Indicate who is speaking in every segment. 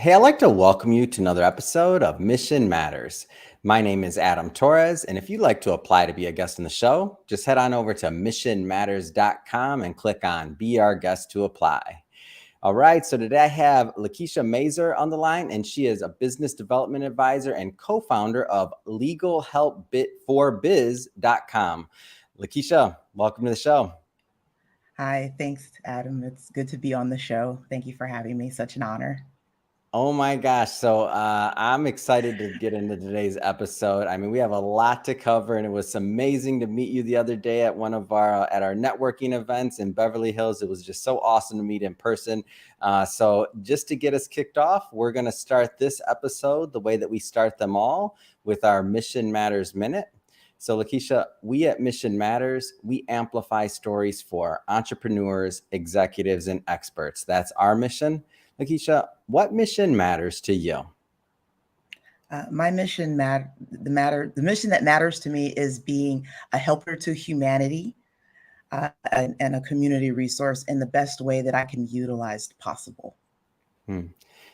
Speaker 1: Hey, I'd like to welcome you to another episode of Mission Matters. My name is Adam Torres, and if you'd like to apply to be a guest on the show, just head on over to missionmatters.com and click on Be Our Guest to apply. All right, so today I have Lakeisha Mazur on the line, and she is a business development advisor and co-founder of legalhelpforbiz.com. Lakeisha, welcome to the show.
Speaker 2: Hi, thanks, Adam. It's good to be on the show. Thank you for having me. Such an honor.
Speaker 1: Oh my gosh. So I'm excited to get into today's episode. I mean, we have a lot to cover, and it was amazing to meet you the other day at one of our at our networking events in Beverly Hills. It was just so awesome to meet in person. So just to get us kicked off, we're going to start this episode the way that we start them all, with our Mission Matters Minute. So Lakeisha, we at Mission Matters, we amplify stories for entrepreneurs, executives, and experts. That's our mission. Lakeisha, what mission matters to you?
Speaker 2: My mission the mission that matters to me is being a helper to humanity and a community resource in the best way that I can utilize possible.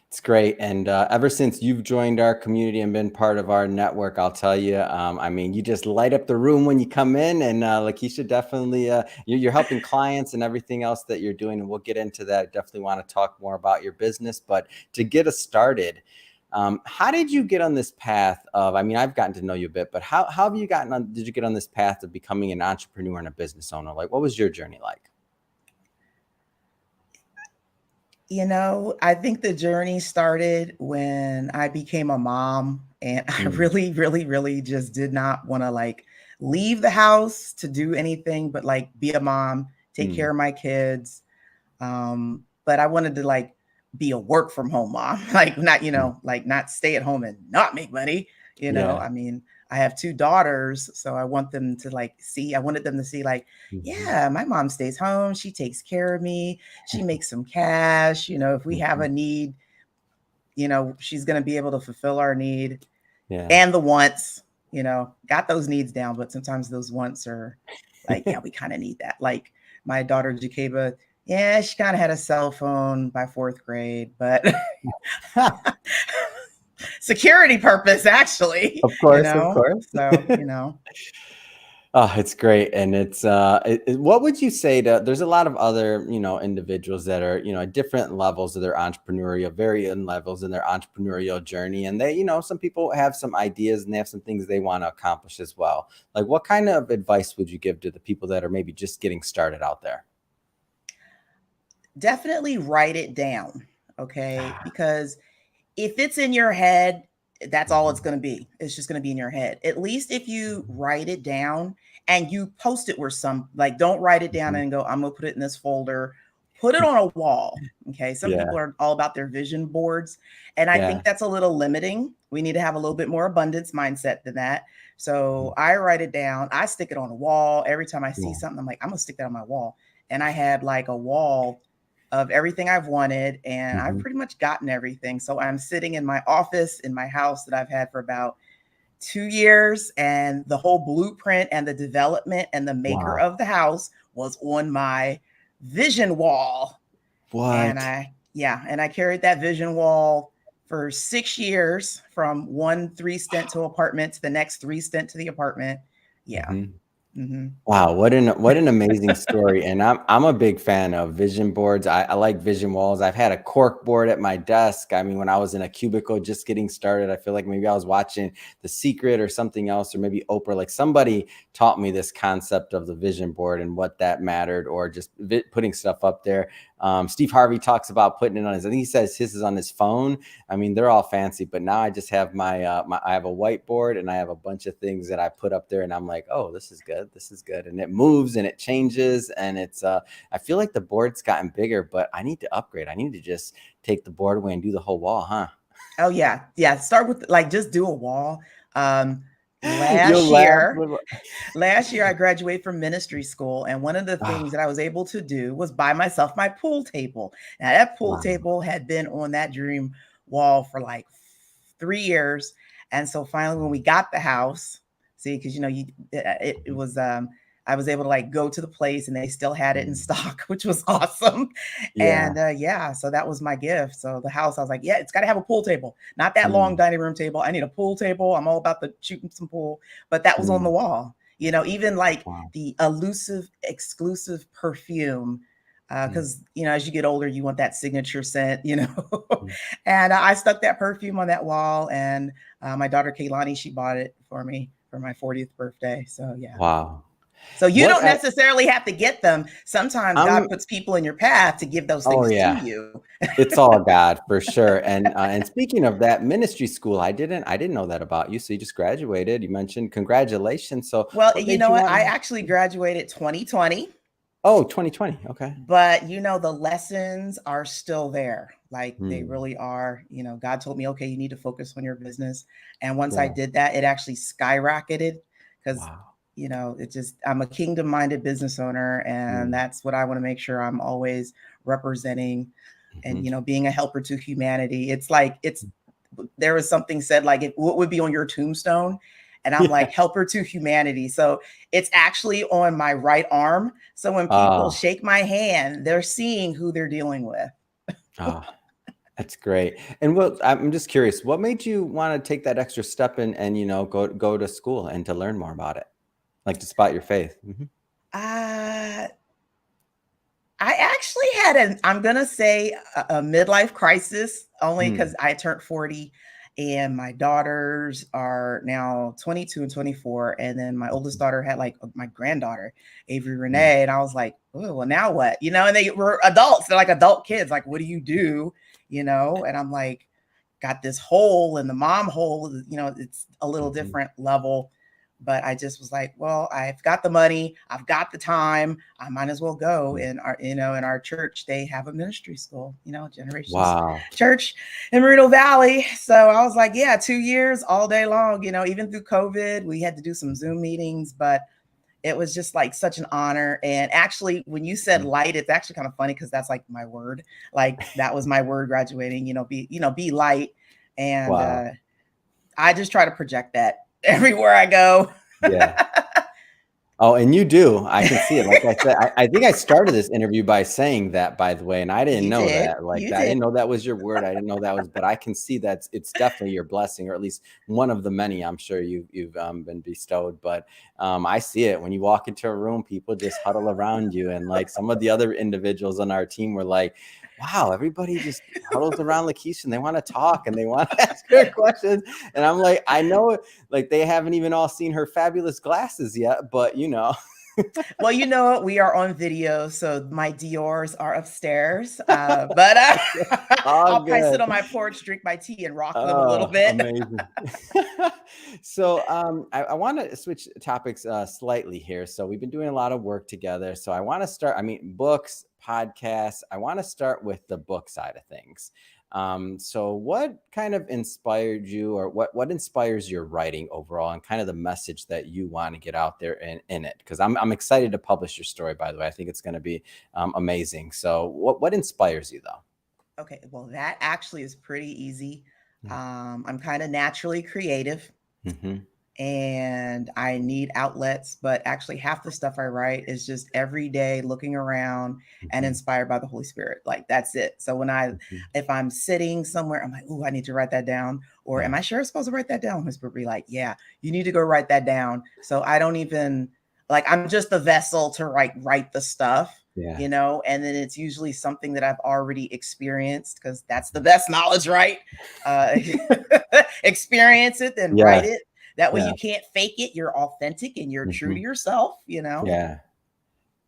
Speaker 1: It's great. And ever since you've joined our community and been part of our network, I'll tell you, I mean, you just light up the room when you come in. And Lakeisha, definitely, you're helping clients and everything else that you're doing. And we'll get into that. Definitely want to talk more about your business. But to get us started, how did you get on this path of, I mean, I've gotten to know you a bit, but how have you did you get on this path of becoming an entrepreneur and a business owner? Like, what was your journey like?
Speaker 2: I think the journey started when I became a mom, and I really, really, really just did not want to leave the house to do anything but be a mom, take care of my kids. But I wanted to be a work from home mom, not stay at home and not make money.
Speaker 1: Yeah.
Speaker 2: I mean, I have two daughters, so I want them to I wanted them to see yeah, my mom stays home. She takes care of me. She makes some cash. If we have a need, she's going to be able to fulfill our need and the wants, got those needs down. But sometimes those wants are yeah, we kind of need that. Like my daughter, Jacoba, yeah, she kind of had a cell phone by fourth grade, but security purpose, actually.
Speaker 1: Of course, of course.
Speaker 2: So.
Speaker 1: Oh, it's great. And it's what would you say to, there's a lot of other, individuals that are, at different levels of their entrepreneurial, varying levels in their entrepreneurial journey. And they, some people have some ideas and they have some things they want to accomplish as well. Like, what kind of advice would you give to the people that are maybe just getting started out there?
Speaker 2: Definitely write it down. Okay. Because if it's in your head, that's all it's going to be. It's just going to be in your head. At least if you write it down and you post it where don't write it down and go, I'm going to put it in this folder, put it on a wall. Okay. Some people are all about their vision boards. And I think that's a little limiting. We need to have a little bit more abundance mindset than that. So I write it down. I stick it on a wall. Every time I see something, I'm like, I'm going to stick that on my wall. And I had a wall of everything I've wanted, and I've pretty much gotten everything. So I'm sitting in my office in my house that I've had for about 2 years, and the whole blueprint and the development and the maker of the house was on my vision wall.
Speaker 1: What?
Speaker 2: And I carried that vision wall for 6 years, from 1 3-stint to apartment to the next 3-stint to the apartment. Yeah.
Speaker 1: Wow, what an amazing story. And I'm a big fan of vision boards. I like vision walls. I've had a cork board at my desk. I mean, when I was in a cubicle just getting started, I feel like maybe I was watching The Secret or something else, or maybe Oprah. Like, somebody taught me this concept of the vision board and what that mattered, or just putting stuff up there. Steve Harvey talks about putting it on I think he says his is on his phone. I mean, they're all fancy, but now I just have I have a whiteboard, and I have a bunch of things that I put up there, and I'm like, oh, this is good. This is good. And it moves and it changes. And it's, I feel like the board's gotten bigger, but I need to upgrade. I need to just take the board away and do the whole wall, huh?
Speaker 2: Oh yeah. Yeah. Start with just do a wall. Last year I graduated from ministry school, and one of the things that I was able to do was buy myself my pool table. Now that pool table had been on that dream wall for 3 years, and so finally when we got the house, because it was I was able to like go to the place and they still had it in
Speaker 1: Mm.
Speaker 2: stock, which was awesome.
Speaker 1: Yeah.
Speaker 2: And yeah, so that was my gift. So the house, I was like, yeah, it's got to have a pool table, not that long
Speaker 1: Mm.
Speaker 2: dining room table. I need a pool table. I'm all about the shooting some pool, but that was on the
Speaker 1: Mm.
Speaker 2: wall. You know, even like
Speaker 1: Wow.
Speaker 2: the elusive, exclusive perfume.
Speaker 1: Mm.
Speaker 2: Because you know, as you get older, you want that signature scent, you know.
Speaker 1: Mm.
Speaker 2: And I stuck that perfume on that wall, and my daughter Kaylani, she bought it for me for my 40th birthday. So yeah.
Speaker 1: Wow.
Speaker 2: So you
Speaker 1: What
Speaker 2: don't necessarily have to get them. Sometimes God
Speaker 1: I'm
Speaker 2: puts people in your path to give those
Speaker 1: oh
Speaker 2: things to
Speaker 1: yeah.
Speaker 2: you.
Speaker 1: It's all God for sure. And speaking of that ministry school, I didn't know that about you. So you just graduated. You mentioned congratulations. So
Speaker 2: Well,
Speaker 1: what
Speaker 2: you
Speaker 1: made
Speaker 2: know
Speaker 1: you
Speaker 2: what?
Speaker 1: want
Speaker 2: I
Speaker 1: to
Speaker 2: actually graduated 2020,
Speaker 1: Oh, 2020. Okay.
Speaker 2: but you know, the lessons are still there. Like they
Speaker 1: Hmm.
Speaker 2: really are. You know, God told me, okay, you need to focus on your business. And once I
Speaker 1: Yeah.
Speaker 2: did that, it actually skyrocketed because,
Speaker 1: Wow.
Speaker 2: you know, it just, I'm a kingdom minded business owner. And
Speaker 1: Mm.
Speaker 2: that's what I want to make sure I'm always representing and,
Speaker 1: Mhm.
Speaker 2: you know, being a helper to humanity. It's like, there was something said like, what would be on your tombstone? And I'm
Speaker 1: Yeah.
Speaker 2: like, helper to humanity. So it's actually on my right arm. So when people
Speaker 1: Oh,
Speaker 2: shake my hand, they're seeing who they're dealing with.
Speaker 1: oh, that's great. And what I'm just curious, what made you want to take that extra step and go to school and to learn more about it? Like despite your faith. Hmm.
Speaker 2: Uh, I actually had I'm going to say a midlife crisis only because
Speaker 1: Hmm.
Speaker 2: I turned 40 and my daughters are now 22 and 24. And then my oldest daughter had like my granddaughter, Avery
Speaker 1: Mm.
Speaker 2: Renee. And I was like, oh, well, now what? You know, and they were adults. They're like adult kids. Like, what do you do? You know, and I'm like, got this hole and the mom hole, you know, it's a little
Speaker 1: Mhm.
Speaker 2: different level. But I just was like, well, I've got the money, I've got the time, I might as well go.
Speaker 1: Mm.
Speaker 2: In our, you know, in our church, they have a ministry school, you know, Generations
Speaker 1: Wow.
Speaker 2: Church in Moreno Valley. So I was like, yeah, 2 years all day long, you know, even through COVID, we had to do some Zoom meetings, but it was just like such an honor. And actually, when you said
Speaker 1: Mhm.
Speaker 2: light, it's actually kind of funny because that's like my word. Like that was my word graduating, be light. And
Speaker 1: Wow.
Speaker 2: I just try to project that everywhere I go.
Speaker 1: Yeah. Oh, and you do. I can see it. Like I said, I think I started this interview by saying that, by the way, and I didn't
Speaker 2: You
Speaker 1: know
Speaker 2: did.
Speaker 1: that. Like
Speaker 2: You
Speaker 1: that, I
Speaker 2: did.
Speaker 1: didn't know that was your word. I didn't know that was, but I can see that it's definitely your blessing, or at least one of the many I'm sure you've been bestowed. But I see it when you walk into a room, people just huddle around you, and like some of the other individuals on our team were like, "Wow, everybody just huddles around Lakeisha and they want to talk and they want to ask her questions." And I'm like, I know like they haven't even all seen her fabulous glasses yet, but you know.
Speaker 2: Well, you know what? We are on video, so my Dior's are upstairs. But
Speaker 1: All
Speaker 2: I'll probably sit
Speaker 1: good.
Speaker 2: on my porch, drink my tea, and rock them a little
Speaker 1: Oh,
Speaker 2: bit.
Speaker 1: amazing. So I want to switch topics slightly here. So we've been doing a lot of work together. So I want to start, I mean, books, podcasts. I want to start with the book side of things. So what kind of inspired you, or what inspires your writing overall, and kind of the message that you want to get out there in it? Because I'm excited to publish your story, by the way. I think it's going to be amazing. So what inspires you though?
Speaker 2: Okay, well, that actually is pretty easy. I'm kind of naturally creative
Speaker 1: Mm-hmm.
Speaker 2: and I need outlets, but actually half the stuff I write is just every day looking around and
Speaker 1: Mm-hmm.
Speaker 2: inspired by the Holy Spirit. Like that's it. So
Speaker 1: Mm-hmm.
Speaker 2: if I'm sitting somewhere, I'm like, oh, I need to write that down. Or am
Speaker 1: Yeah.
Speaker 2: I sure I'm supposed to write that down? Holy Spirit be like, yeah, you need to go write that down. So I don't even like, I'm just the vessel to write the stuff,
Speaker 1: Yeah.
Speaker 2: you know, and then it's usually something that I've already experienced because that's the best knowledge, right? Uh, experience it, then write
Speaker 1: Yeah.
Speaker 2: it that way
Speaker 1: Yeah.
Speaker 2: you can't fake it. You're authentic and you're true
Speaker 1: Hmm.
Speaker 2: to yourself, you know?
Speaker 1: Yeah.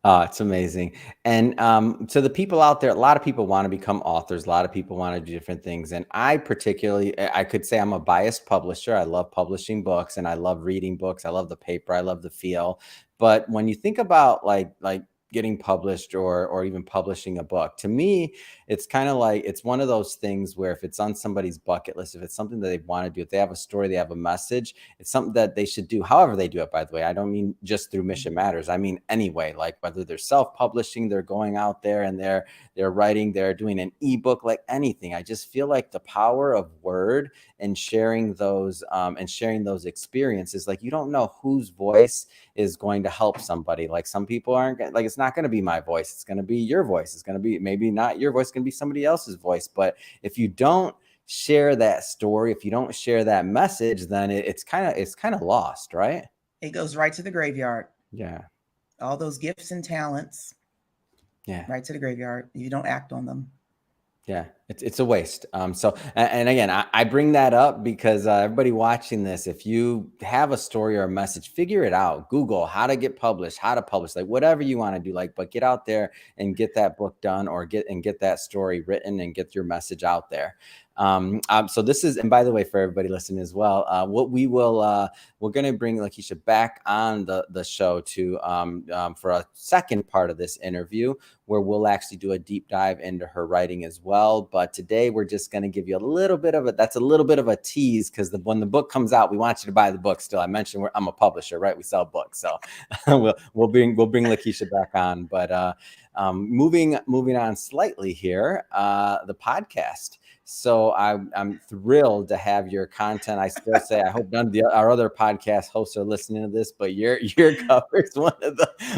Speaker 1: Oh, it's amazing. And to the people out there, a lot of people want to become authors. A lot of people want to do different things. And I particularly, I could say I'm a biased publisher. I love publishing books and I love reading books. I love the paper. I love the feel. But when you think about like getting published or even publishing a book. To me, it's kind of like, it's one of those things where if it's on somebody's bucket list, if it's something that they want to do, if they have a story, they have a message, it's something that they should do however they do it, by the way. I don't mean just through Mission Matters. I mean anyway, like whether they're self-publishing, they're going out there and they're writing, they're doing an ebook, like anything. I just feel like the power of word and sharing those experiences, like you don't know whose voice is going to help somebody. Like some people aren't like, it's not going to be my voice, it's going to be your voice, it's going to be maybe not your voice, it's going to be somebody else's voice. But if you don't share that story, if you don't share that message, then it's kind of lost, right?
Speaker 2: It goes right to the graveyard.
Speaker 1: Yeah.
Speaker 2: All those gifts and talents,
Speaker 1: yeah,
Speaker 2: right to the graveyard. You don't act on them.
Speaker 1: Yeah, it's a waste. So, and again, I bring that up because everybody watching this, if you have a story or a message, figure it out. Google how to get published, how to publish, like whatever you want to do, like, but get out there and get that book done, or get that story written and get your message out there. So this is, and by the way, for everybody listening as well, what we will, we're going to bring Lakeisha back on the show to for a second part of this interview, where we'll actually do a deep dive into her writing as well. But today we're just going to give you a little bit of that's a little bit of a tease, because when the book comes out, we want you to buy the book still. I mentioned I'm a publisher, right? We sell books. So we'll bring Lakeisha back on. But moving on slightly here, the podcast. So I'm thrilled to have your content. I still say, I hope none of our other podcast hosts are listening to this, but your cover is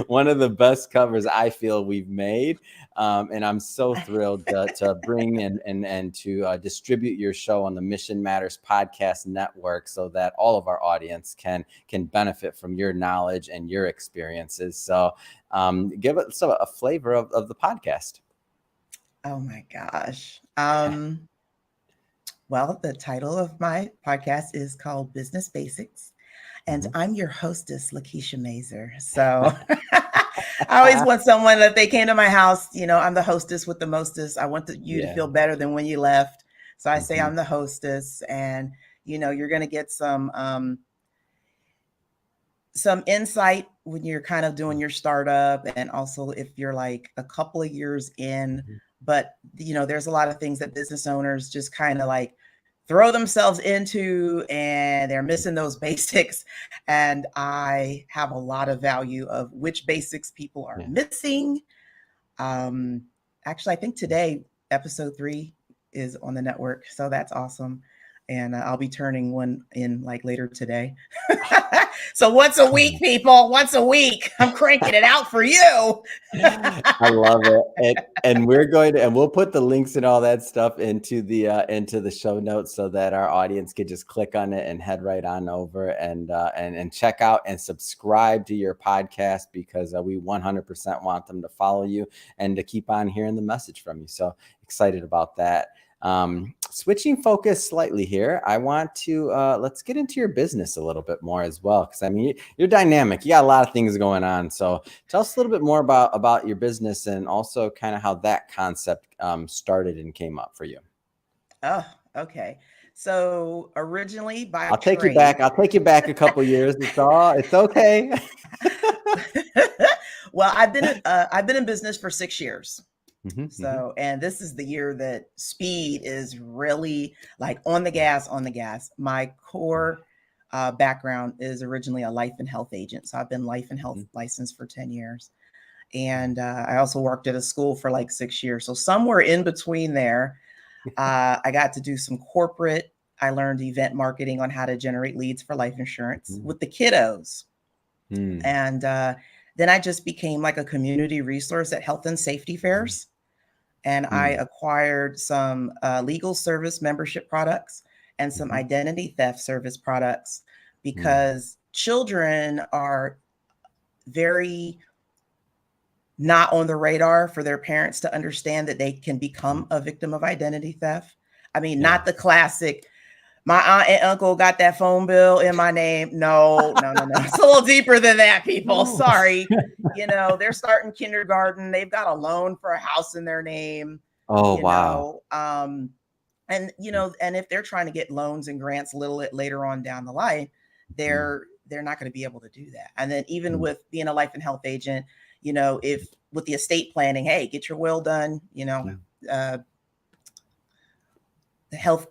Speaker 1: one of the best covers I feel we've made. And I'm so thrilled to bring and to distribute your show on the Mission Matters Podcast Network, so that all of our audience can benefit from your knowledge and your experiences. So give us a flavor of the podcast.
Speaker 2: Oh my gosh. Well, the title of my podcast is called Business Basics, and I'm your hostess, Lakeisha Mazur. So I always want someone that they came to my house, I'm the hostess with the mostest. I want you to feel better than when you left. So I say I'm the hostess, and, you're going to get some insight when you're kind of doing your startup, and also if you're like a couple of years in. But, there's a lot of things that business owners just kind of like throw themselves into, and they're missing those basics. And I have a lot of value of which basics people are missing. Actually, I think today, episode 3 is on the network. So that's awesome. And I'll be turning one in like later today. So once a week, people, once a week, I'm cranking it out for you.
Speaker 1: I love it. And we'll put the links and all that stuff into the show notes, so that our audience can just click on it and head right on over and check out and subscribe to your podcast, because we 100% want them to follow you and to keep on hearing the message from you. So excited about that. Switching focus slightly here, I want to let's get into your business a little bit more as well, because I mean, you're dynamic. You got a lot of things going on. So tell us a little bit more about your business, and also kind of how that concept started and came up for you.
Speaker 2: Oh, okay. So originally,
Speaker 1: I'll take you back a couple years. It's okay.
Speaker 2: Well, I've been in business for 6 years. So, and this is the year that speed is really like on the gas. My core background is originally a life and health agent. So I've been life and health licensed for 10 years. And I also worked at a school for like 6 years. So somewhere in between there, I got to do some corporate. I learned event marketing on how to generate leads for life insurance with the kiddos. And then I just became like a community resource at health and safety fairs. And I acquired some legal service membership products and some identity theft service products, because children are very not on the radar for their parents to understand that they can become a victim of identity theft. I mean, not the classic, my aunt and uncle got that phone bill in my name. No. It's a little deeper than that, people. Sorry. They're starting kindergarten. They've got a loan for a house in their name.
Speaker 1: Oh, wow.
Speaker 2: And if they're trying to get loans and grants a little bit later on down the line, they're not going to be able to do that. And then even with being a life and health agent, if with the estate planning, hey, get your will done, uh, the health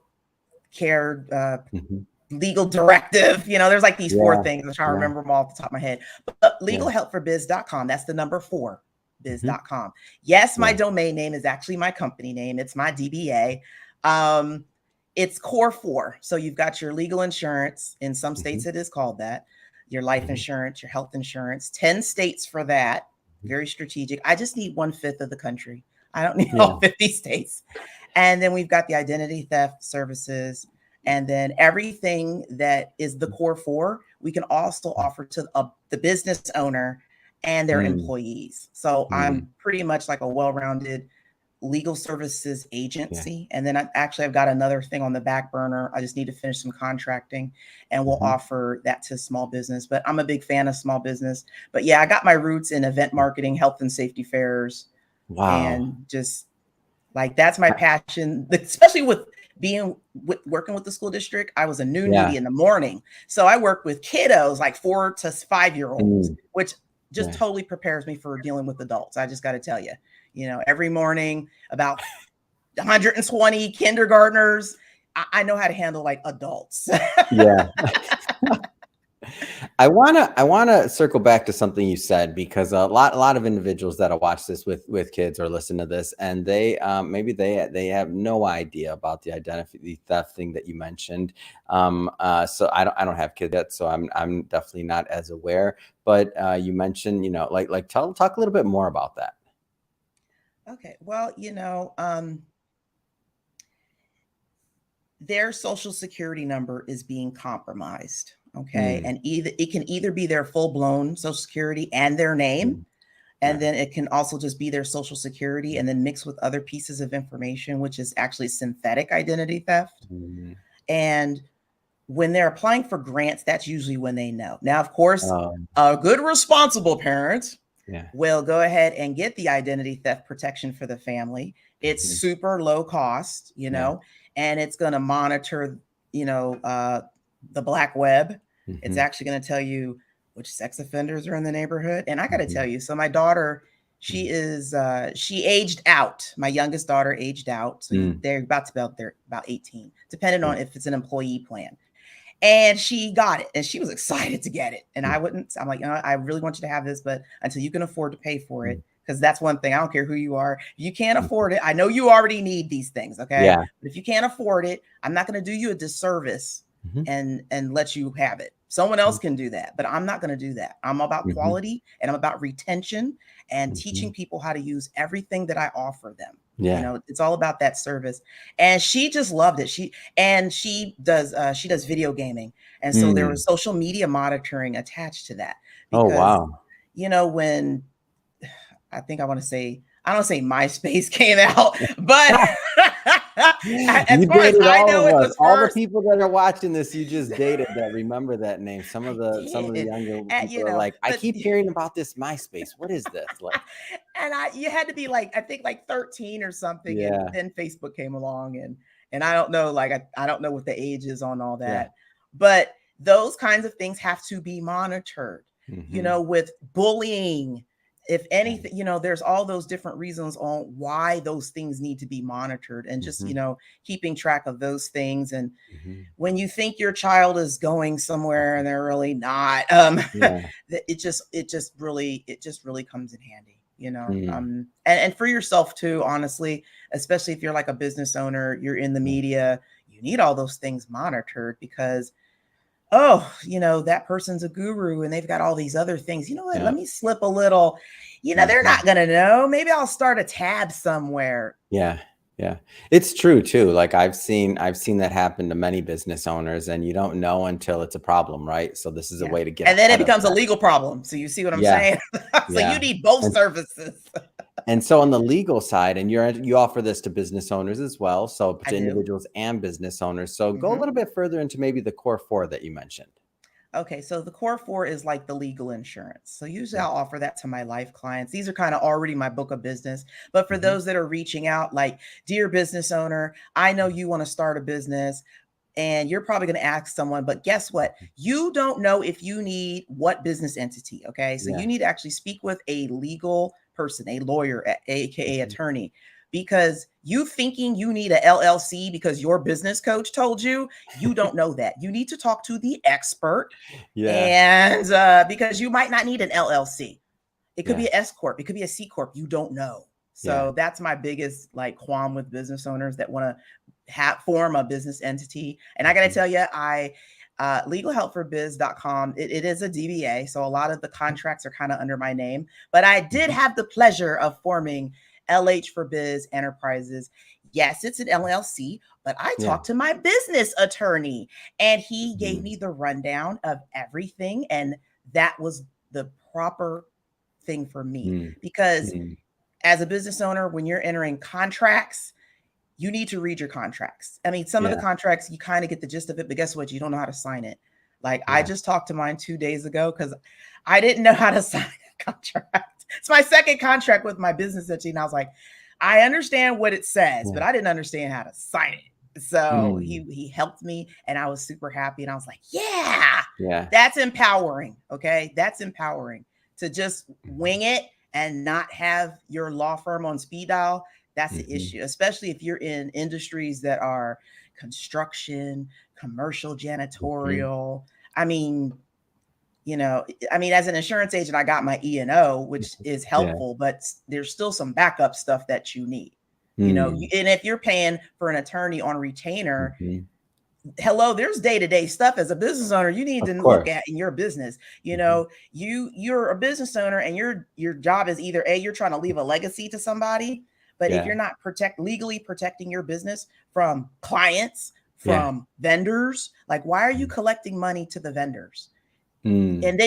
Speaker 2: care,
Speaker 1: Mhm.
Speaker 2: legal directive. There's like these four
Speaker 1: Yeah.
Speaker 2: things. I'm trying to
Speaker 1: Yeah.
Speaker 2: remember them all off the top of my head. But
Speaker 1: Yeah.
Speaker 2: legalhelpforbiz.com, that's the number 4,
Speaker 1: Mhm.
Speaker 2: biz.com. Yes, my
Speaker 1: Yeah.
Speaker 2: domain name is actually my company name. It's my DBA. Um, it's Core 4. So you've got your legal insurance. In some states,
Speaker 1: Mhm.
Speaker 2: it is called that. Your life
Speaker 1: Mhm.
Speaker 2: insurance, your health insurance, 10 states for that.
Speaker 1: Mhm.
Speaker 2: Very strategic. I just need 1/5 of the country. I don't need
Speaker 1: Yeah.
Speaker 2: all 50 states. And then we've got the identity theft services. And then everything that is the Core 4, we can also offer to the business owner and their
Speaker 1: Mm.
Speaker 2: employees. So
Speaker 1: Mm.
Speaker 2: I'm pretty much like a well-rounded legal services
Speaker 1: Yeah.
Speaker 2: agency. And then I've got another thing on the back burner. I just need to finish some contracting, and we'll
Speaker 1: Mhm.
Speaker 2: offer that to small business. But I'm a big fan of small business. But yeah, I got my roots in event marketing, health and safety fairs,
Speaker 1: Wow.
Speaker 2: and just like that's my passion, especially with working with the school district. I was a
Speaker 1: Yeah.
Speaker 2: newbie in the morning. So I work with kiddos like 4 to 5-year-olds,
Speaker 1: Mm.
Speaker 2: which just
Speaker 1: Yeah.
Speaker 2: totally prepares me for dealing with adults. I just got to tell you, every morning about 120 kindergartners, I know how to handle like adults.
Speaker 1: Yeah. I wanna circle back to something you said, because a lot of individuals that'll watch this with kids or listen to this, and they maybe they have no idea about the identity theft thing that you mentioned. So I don't have kids yet, so I'm definitely not as aware. But you mentioned, like talk a little bit more about that.
Speaker 2: Okay. Well, their social security number is being compromised. Okay.
Speaker 1: Mm.
Speaker 2: And it can either be their full blown social security and their name,
Speaker 1: Mm.
Speaker 2: and
Speaker 1: Yeah.
Speaker 2: then it can also just be their social security and then mixed with other pieces of information, which is actually synthetic identity theft.
Speaker 1: Mm.
Speaker 2: And when they're applying for grants, that's usually when they know. Now, of course,
Speaker 1: Um,
Speaker 2: a good responsible parent
Speaker 1: yeah.
Speaker 2: will go ahead and get the identity theft protection for the family. It's
Speaker 1: Mhm.
Speaker 2: super low cost,
Speaker 1: Yeah.
Speaker 2: and it's going to monitor, you know, uh, the black web. It's
Speaker 1: Mhm.
Speaker 2: actually going to tell you which sex offenders are in the neighborhood. And I got to tell
Speaker 1: Mhm.
Speaker 2: you, so my daughter,
Speaker 1: Mm.
Speaker 2: she aged out. My youngest daughter aged out. So
Speaker 1: Mm.
Speaker 2: they're about to be out there about 18, depending
Speaker 1: Yeah.
Speaker 2: on if it's an employee plan. And she got it, and she was excited to get it. And
Speaker 1: Mm.
Speaker 2: I'm like, I really want you to have this, but until you can afford to pay for it,
Speaker 1: Mm.
Speaker 2: because that's one thing. I don't care who you are. If you can't
Speaker 1: Mhm.
Speaker 2: afford it, I know you already need these things, okay?
Speaker 1: Yeah.
Speaker 2: But if you can't afford it, I'm not going to do you a disservice
Speaker 1: Mhm.
Speaker 2: and let you have it. Someone else
Speaker 1: Mm.
Speaker 2: can do that, but I'm not going to do that. I'm about
Speaker 1: Mhm.
Speaker 2: quality, and I'm about retention and teaching
Speaker 1: Mhm.
Speaker 2: people how to use everything that I offer them.
Speaker 1: Yeah.
Speaker 2: It's all about that service. And she just loved it. She does video gaming. And so there
Speaker 1: Mm.
Speaker 2: was social media monitoring attached to that,
Speaker 1: Oh,
Speaker 2: because
Speaker 1: wow.
Speaker 2: when I don't say MySpace came out, but as
Speaker 1: You
Speaker 2: far as
Speaker 1: dated
Speaker 2: I
Speaker 1: all
Speaker 2: know,
Speaker 1: of
Speaker 2: it
Speaker 1: us.
Speaker 2: was
Speaker 1: All the
Speaker 2: first.
Speaker 1: people that are watching this, you just dated that remember that name. Some
Speaker 2: I
Speaker 1: of the
Speaker 2: did.
Speaker 1: younger
Speaker 2: And,
Speaker 1: people are like, "I
Speaker 2: but
Speaker 1: keep hearing about this MySpace. What is this?" Like,
Speaker 2: and you had to be like, I think like 13 or something, and
Speaker 1: yeah,
Speaker 2: then Facebook came along, and I don't know, like I don't know what the age is on all
Speaker 1: yeah.
Speaker 2: that, but those kinds of things have to be monitored.
Speaker 1: Mhm.
Speaker 2: With bullying, if
Speaker 1: Yeah.
Speaker 2: anything, there's all those different reasons on why those things need to be monitored, and just
Speaker 1: Mhm.
Speaker 2: keeping track of those things. And
Speaker 1: Mhm.
Speaker 2: when you think your child is going somewhere and they're really not,
Speaker 1: Yeah.
Speaker 2: it just really comes in handy,
Speaker 1: Mm.
Speaker 2: and for yourself too, honestly, especially if you're like a business owner, you're in the
Speaker 1: Yeah.
Speaker 2: media, you need all those things monitored, because oh, that person's a guru and they've got all these other things. You know what?
Speaker 1: Yeah.
Speaker 2: Let me slip a little. They're
Speaker 1: Mhm.
Speaker 2: not going to know. Maybe I'll start a tab somewhere.
Speaker 1: Yeah. Yeah. It's true too. Like I've seen that happen to many business owners, and you don't know until it's a problem, right? So this is a
Speaker 2: Yeah.
Speaker 1: way to get
Speaker 2: And then it
Speaker 1: ahead of
Speaker 2: becomes a
Speaker 1: that.
Speaker 2: legal problem. So you see what I'm
Speaker 1: Yeah.
Speaker 2: saying? So you
Speaker 1: Yeah.
Speaker 2: need both
Speaker 1: And
Speaker 2: services.
Speaker 1: And so on the legal side, and you offer this to business owners as well, so
Speaker 2: I
Speaker 1: to
Speaker 2: do.
Speaker 1: individuals and business owners. So go a
Speaker 2: Hmm.
Speaker 1: little bit further into maybe the core 4 that you mentioned.
Speaker 2: Okay, so the core 4 is like the legal insurance. So usually
Speaker 1: Yeah.
Speaker 2: I'll offer that to my life clients. These are kind of already my book of business. But for
Speaker 1: Mhm.
Speaker 2: those that are reaching out, like, dear business owner, I know you want to start a business. And you're probably going to ask someone, but guess what? You don't know if you need what business entity. Okay. So you
Speaker 1: Yeah.
Speaker 2: need to actually speak with a legal person, a lawyer, aka
Speaker 1: Mhm.
Speaker 2: attorney, because you thinking you need a LLC because your business coach told you, you don't know that. You need to talk to the expert,
Speaker 1: Yeah.
Speaker 2: and because you might not need an LLC. It could be
Speaker 1: Yeah.
Speaker 2: an S corp. It could be a C corp. You don't know.
Speaker 1: Yeah.
Speaker 2: So that's my biggest like qualm with business owners that want to form a business entity. And I got to
Speaker 1: Mhm.
Speaker 2: tell you, legalhelpforbiz.com, it is a DBA. So a lot of the contracts are kind of under my name, but I did
Speaker 1: Mhm.
Speaker 2: have the pleasure of forming LH for Biz Enterprises. Yes, it's an LLC, but I
Speaker 1: Yeah.
Speaker 2: talked to my business attorney and he gave
Speaker 1: Mm.
Speaker 2: me the rundown of everything. And that was the proper thing for me,
Speaker 1: Mm.
Speaker 2: because
Speaker 1: Mm.
Speaker 2: as a business owner, when you're entering contracts, you need to read your contracts. I mean, some of the
Speaker 1: Yeah.
Speaker 2: contracts, you kind of get the gist of it, but guess what? You don't know how to sign it. Like I
Speaker 1: Yeah.
Speaker 2: just talked to mine 2 days ago because I didn't know how to sign a contract. It's my second contract with my business entity. And I was like, I understand what it says,
Speaker 1: Yeah.
Speaker 2: but I didn't understand how to sign it. So
Speaker 1: Mm.
Speaker 2: he helped me and I was super happy. And I was like, yeah,
Speaker 1: Yeah.
Speaker 2: that's empowering. Okay. That's empowering to just
Speaker 1: Mhm.
Speaker 2: wing it and not have your law firm on speed dial. That's the
Speaker 1: Mhm.
Speaker 2: issue, especially if you're in industries that are construction, commercial,
Speaker 1: Mhm.
Speaker 2: janitorial. I mean, I mean, as an insurance agent, I got my E&O, which is
Speaker 1: Yeah.
Speaker 2: helpful, but there's still some backup stuff that you need.
Speaker 1: Mm.
Speaker 2: And if you're paying for an attorney on retainer,
Speaker 1: Mhm.
Speaker 2: hello, there's day-to-day stuff as a business owner you need
Speaker 1: Of
Speaker 2: to look
Speaker 1: course.
Speaker 2: at in your business.
Speaker 1: Mhm.
Speaker 2: You're a business owner and your job is either you're trying to leave a legacy to somebody, but if
Speaker 1: Yeah.
Speaker 2: you're not legally protecting your business from clients,
Speaker 1: Yeah.
Speaker 2: from vendors, like why are you
Speaker 1: Mm.
Speaker 2: collecting money to the vendors?
Speaker 1: Mm.
Speaker 2: And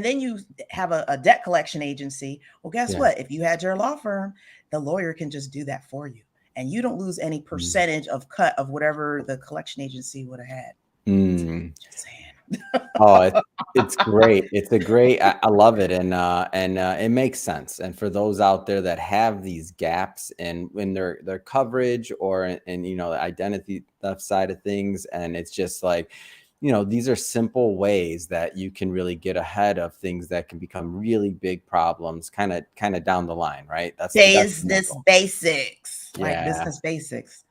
Speaker 2: then you have a debt collection agency. Well, guess
Speaker 1: Yeah.
Speaker 2: what? If you had your law firm, the lawyer can just do that for you. And you don't lose any
Speaker 1: Mm.
Speaker 2: percentage of cut of whatever the collection agency would have had.
Speaker 1: Mm.
Speaker 2: Just saying.
Speaker 1: Oh, it's great. It's a great I love it, and it makes sense. And for those out there that have these gaps in their coverage or the identity theft side of things, and it's just like, these are simple ways that you can really get ahead of things that can become really big problems kind of down the line, right? That's the main
Speaker 2: Business
Speaker 1: goal.
Speaker 2: basics, like
Speaker 1: Yeah.
Speaker 2: business basics.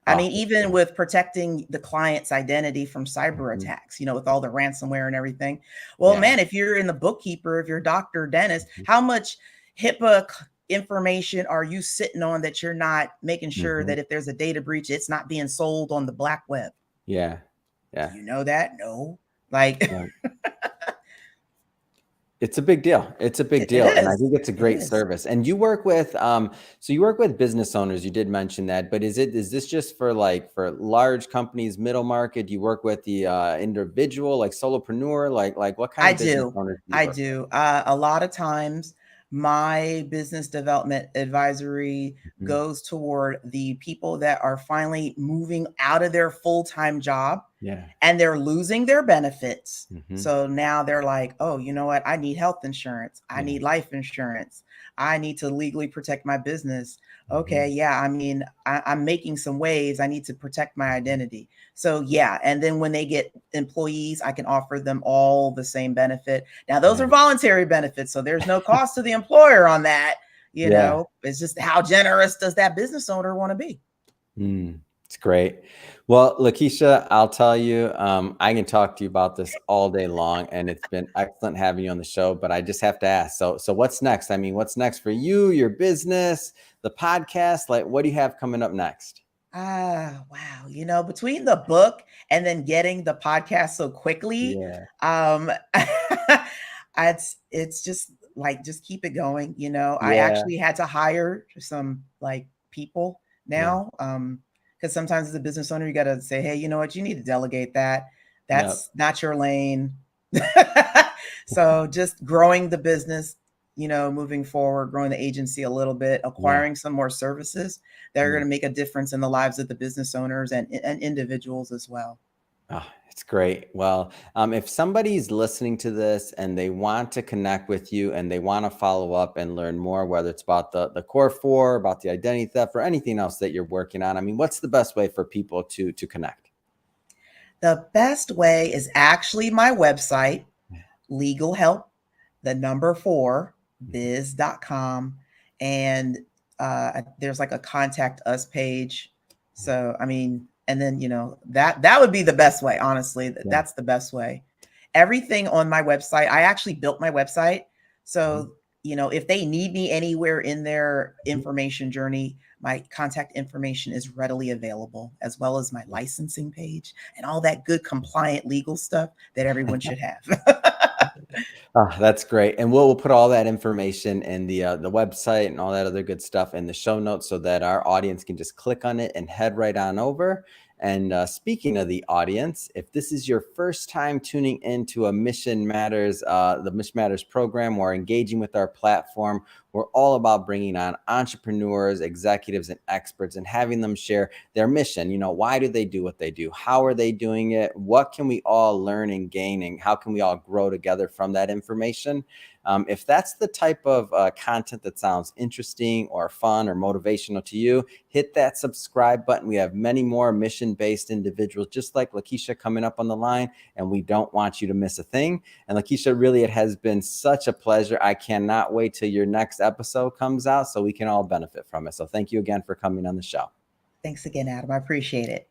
Speaker 2: I
Speaker 1: Oh,
Speaker 2: mean,
Speaker 1: that's
Speaker 2: even
Speaker 1: great.
Speaker 2: with protecting the client's identity from cyber
Speaker 1: Mhm.
Speaker 2: attacks, with all the ransomware and everything. Well,
Speaker 1: Yeah.
Speaker 2: man, if you're in the bookkeeper, if you're doctor, dentist,
Speaker 1: Mhm.
Speaker 2: how much HIPAA information are you sitting on that you're not making sure
Speaker 1: Mhm.
Speaker 2: that if there's a data breach, it's not being sold on the black web?
Speaker 1: Yeah.
Speaker 2: Do
Speaker 1: Yeah.
Speaker 2: you know that? No. Like,
Speaker 1: Yeah. It's a big deal. It's a big
Speaker 2: it
Speaker 1: deal, and I
Speaker 2: is.
Speaker 1: think it's a
Speaker 2: It
Speaker 1: great
Speaker 2: is.
Speaker 1: service. And you work with, so you work with business owners. You did mention that, but is this just for large companies, middle market? Do you work with the individual, like solopreneur, like what kind
Speaker 2: I
Speaker 1: of business
Speaker 2: do.
Speaker 1: owners do you
Speaker 2: I
Speaker 1: work with?
Speaker 2: do. A lot of times, my business development advisory
Speaker 1: Mhm.
Speaker 2: goes toward the people that are finally moving out of their full time job
Speaker 1: Yeah.
Speaker 2: and they're losing their benefits.
Speaker 1: Hmm.
Speaker 2: So now they're like, oh, you know what? I need health insurance. I
Speaker 1: Yeah.
Speaker 2: need life insurance. I need to legally protect my business. Okay.
Speaker 1: Hmm.
Speaker 2: Yeah. I mean, I'm making some waves. I need to protect my identity. So, yeah. And then when they get employees, I can offer them all the same benefit. Now, those
Speaker 1: Yeah.
Speaker 2: are voluntary benefits. So there's no cost to the employer on that.
Speaker 1: Yeah.
Speaker 2: It's just how generous does that business owner want to be?
Speaker 1: Mm, it's great. Well, Lakeisha, I'll tell you, I can talk to you about this all day long, and it's been excellent having you on the show. But I just have to ask, so what's next? I mean, what's next for you, your business, the podcast? Like, what do you have coming up next?
Speaker 2: Ah, wow. Between the book and then getting the podcast so quickly,
Speaker 1: Yeah,
Speaker 2: it's just like just keep it going. I
Speaker 1: yeah,
Speaker 2: actually had to hire some like people
Speaker 1: yeah,
Speaker 2: now. Because sometimes as a business owner, you gotta say, hey, you know what, you need to delegate that.
Speaker 1: yep,
Speaker 2: That's not your lane. So just growing the business, moving forward, growing the agency a little bit,
Speaker 1: yeah.
Speaker 2: acquiring some more services that are going
Speaker 1: Mm.
Speaker 2: to make a difference in the lives of the business owners and individuals as well.
Speaker 1: Oh, it's great. Well, if somebody's listening to this and they want to connect with you and they want to follow up and learn more, whether it's about the core four, about the identity theft, or anything else that you're working on, I mean, what's the best way for people to connect?
Speaker 2: The best way is actually my website, legal help, the number 4, biz.com. And there's like a contact us page. So, I mean, and then, that would be the best way. Honestly,
Speaker 1: Yeah.
Speaker 2: that's the best way. Everything on my website, I actually built my website. So, if they need me anywhere in their information journey, my contact information is readily available, as well as my licensing page and all that good compliant legal stuff that everyone should have.
Speaker 1: Oh, that's great. And we'll put all that information in the website and all that other good stuff in the show notes so that our audience can just click on it and head right on over. And speaking of the audience, if this is your first time tuning into a Mission Matters, the Mission Matters program, or engaging with our platform, we're all about bringing on entrepreneurs, executives, and experts and having them share their mission. Why do they do what they do? How are they doing it? What can we all learn and gain? And how can we all grow together from that information? If that's the type of content that sounds interesting or fun or motivational to you, hit that subscribe button. We have many more mission-based individuals just like Lakeisha coming up on the line, and we don't want you to miss a thing. And Lakeisha, really, it has been such a pleasure. I cannot wait till your next episode comes out so we can all benefit from it. So thank you again for coming on the show.
Speaker 2: Thanks again, Adam. I appreciate it.